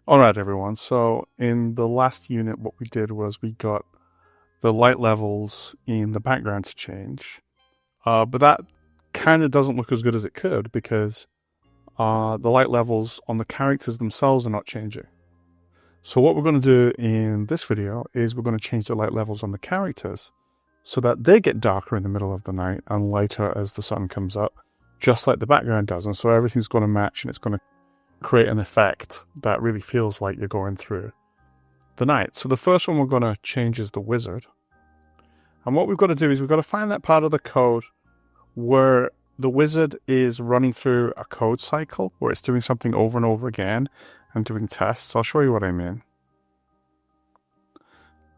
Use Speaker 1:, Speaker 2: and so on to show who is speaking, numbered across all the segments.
Speaker 1: Alright everyone, so in the last unit what we did was we got the light levels in the background to change, but that kind of doesn't look as good as it could because the light levels on the characters themselves are not changing. So what we're going to do in this video is we're going to change the light levels on the characters so that they get darker in the middle of the night and lighter as the sun comes up, just like the background does, and so everything's going to match and it's going to create an effect that really feels like you're going through the night. So the first one we're going to change is the wizard. And what we've got to do is we've got to find that part of the code where the wizard is running through a code cycle, where it's doing something over and over again and doing tests. I'll show you what I mean.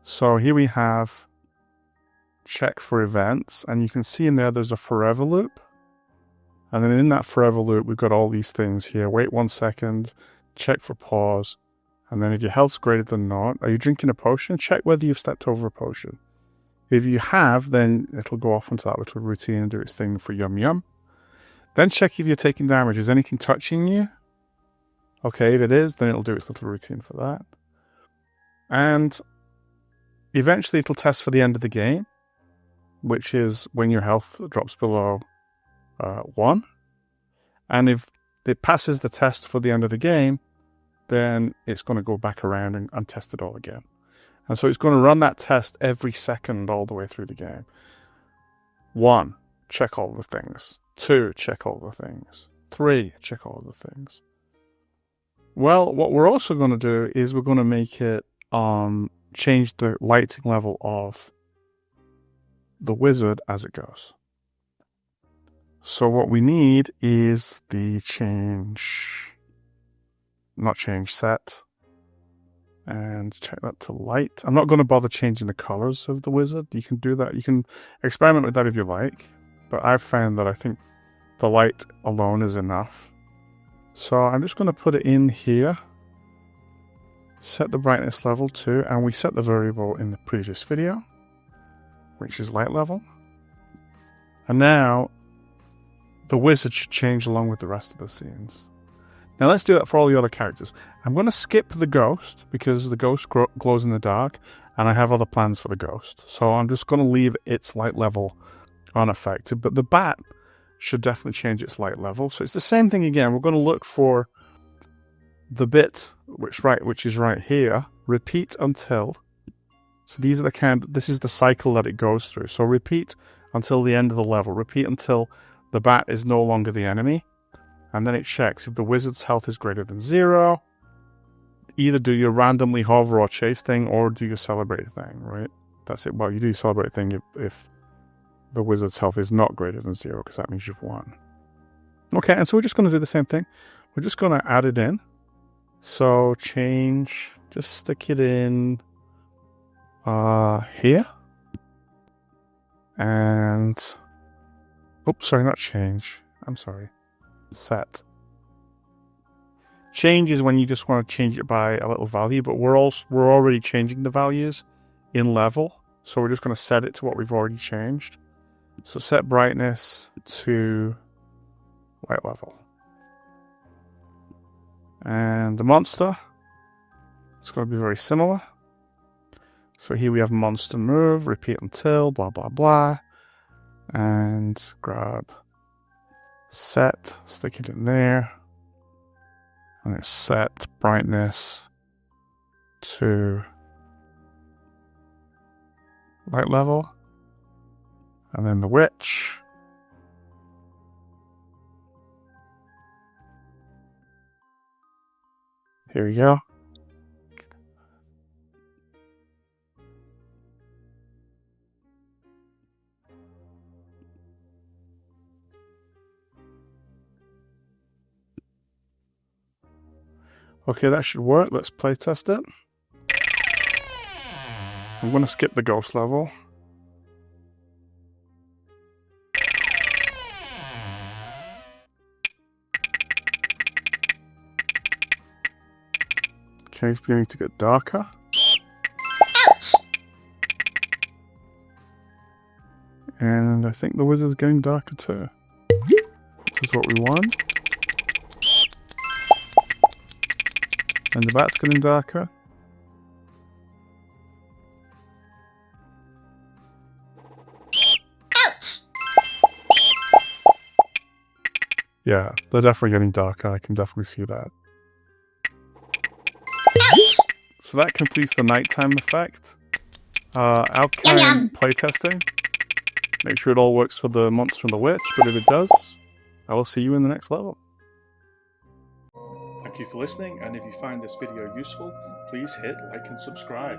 Speaker 1: So here we have check for events, and you can see in there's a forever loop. And then in that forever loop, we've got all these things here. Wait 1 second, check for pause. And then if your health's greater than naught, are you drinking a potion? Check whether you've stepped over a potion. If you have, then it'll go off into that little routine and do its thing for yum yum. Then check if you're taking damage. Is anything touching you? Okay, if it is, then it'll do its little routine for that. And eventually it'll test for the end of the game, which is when your health drops below 1, and if it passes the test for the end of the game, then it's going to go back around and test it all again. And so it's going to run that test every second all the way through the game. 1, check all the things. 2, check all the things. 3, check all the things. Well, what we're also going to do is we're going to make it change the lighting level of the wizard as it goes. So what we need is the set, and check that to light. I'm not going to bother changing the colors of the wizard. You can do that. You can experiment with that if you like, but I've found that I think the light alone is enough. So I'm just going to put it in here, set the brightness level to, and we set the variable in the previous video, which is light level. And now the wizard should change along with the rest of the scenes. Now let's do that for all the other characters. I'm going to skip the ghost because the ghost glows in the dark and I have other plans for the ghost. So I'm just going to leave its light level unaffected. But the bat should definitely change its light level. So it's the same thing again. We're going to look for the bit which is right here. Repeat until. So these are this is the cycle that it goes through. So repeat until the end of the level. Repeat until the bat is no longer the enemy, and then it checks if the wizard's health is greater than 0. Either do your randomly hover or chase thing, or do your celebrate thing, right? That's it. Well, you do your celebrate thing if the wizard's health is not greater than 0, because that means you've won. Okay, and so we're just going to do the same thing. We're just going to add it in. So change, just stick it in here. And oops, sorry, not change. I'm sorry. Set. Change is when you just want to change it by a little value, but we're already changing the values in level, so we're just going to set it to what we've already changed. So set brightness to light level. And the monster, it's going to be very similar. So here we have monster move, repeat until, blah blah blah. And grab set, stick it in there, and it's set brightness to light level, and then the witch, here we go. Okay, that should work. Let's play test it. I'm going to skip the ghost level. Okay, it's beginning to get darker.
Speaker 2: Ouch!
Speaker 1: And I think the wizard's getting darker too. This is what we want. And the bat's getting darker.
Speaker 2: Ouch!
Speaker 1: Yeah, they're definitely getting darker. I can definitely see that.
Speaker 2: Ouch!
Speaker 1: So that completes the nighttime effect. Alkaline
Speaker 2: Yum, yum.
Speaker 1: playtesting. Make sure it all works for the monster and the witch, but if it does, I will see you in the next level. Thank you for listening, and if you find this video useful, please hit like and subscribe.